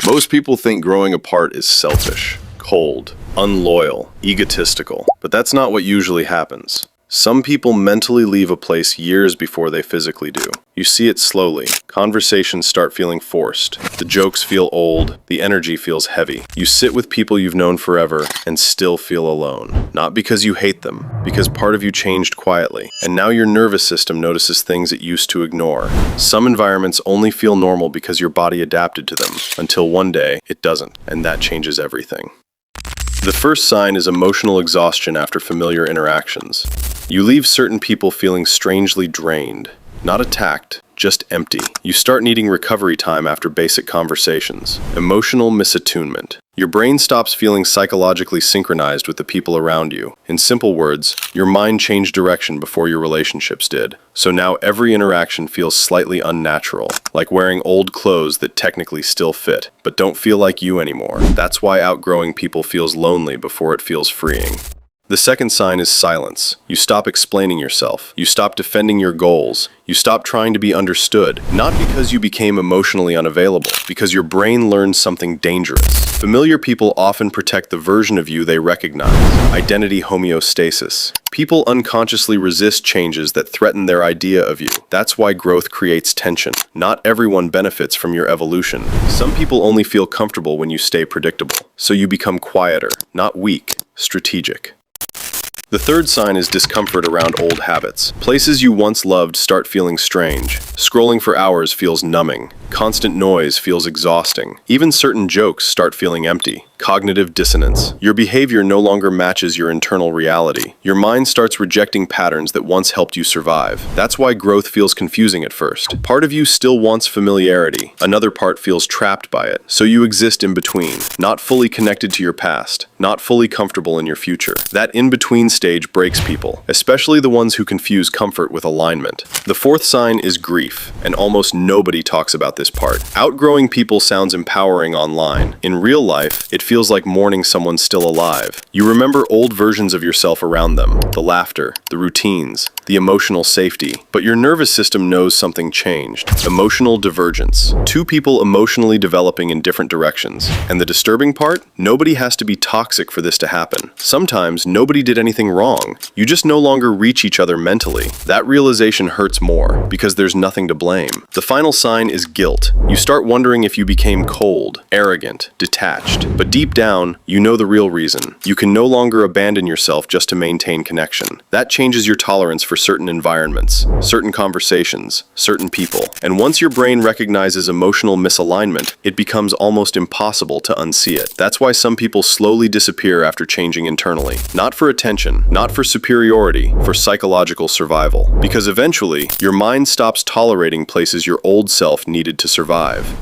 Most people think growing apart is selfish, cold, unloyal, egotistical, but that's not what usually happens. Some people mentally leave a place years before they physically do. You see it slowly. Conversations start feeling forced. The jokes feel old. The energy feels heavy. You sit with people you've known forever and still feel alone. Not because you hate them, because part of you changed quietly. And now your nervous system notices things it used to ignore. Some environments only feel normal because your body adapted to them, until one day it doesn't, and that changes everything. The first sign is emotional exhaustion after familiar interactions. You leave certain people feeling strangely drained, not attacked, just empty. You start needing recovery time after basic conversations. Emotional misattunement. Your brain stops feeling psychologically synchronized with the people around you. In simple words, your mind changed direction before your relationships did. So now every interaction feels slightly unnatural, like wearing old clothes that technically still fit, but don't feel like you anymore. That's why outgrowing people feels lonely before it feels freeing. The second sign is silence. You stop explaining yourself. You stop defending your goals. You stop trying to be understood, not because you became emotionally unavailable, because your brain learned something dangerous. Familiar people often protect the version of you they recognize. Identity homeostasis. People unconsciously resist changes that threaten their idea of you. That's why growth creates tension. Not everyone benefits from your evolution. Some people only feel comfortable when you stay predictable. So you become quieter, not weak, strategic. The third sign is discomfort around old habits. Places you once loved start feeling strange. Scrolling for hours feels numbing. Constant noise feels exhausting. Even certain jokes start feeling empty. Cognitive dissonance. Your behavior no longer matches your internal reality. Your mind starts rejecting patterns that once helped you survive. That's why growth feels confusing at first. Part of you still wants familiarity. Another part feels trapped by it. So you exist in between, not fully connected to your past, not fully comfortable in your future. That in-between stage breaks people, especially the ones who confuse comfort with alignment. The fourth sign is grief, and almost nobody talks about this part. Outgrowing people sounds empowering online. In real life, it feels like mourning someone still alive. You remember old versions of yourself around them, the laughter, the routines, the emotional safety, but your nervous system knows something changed. Emotional divergence. Two people emotionally developing in different directions. And the disturbing part? Nobody has to be toxic for this to happen. Sometimes nobody did anything wrong. You just no longer reach each other mentally. That realization hurts more because there's nothing to blame. The final sign is guilt. You start wondering if you became cold, arrogant, detached, but deep down, you know the real reason. You can no longer abandon yourself just to maintain connection. That changes your tolerance for certain environments, certain conversations, certain people. And once your brain recognizes emotional misalignment, it becomes almost impossible to unsee it. That's why some people slowly disappear after changing internally. Not for attention, not for superiority, for psychological survival. Because eventually, your mind stops tolerating places your old self needed to survive.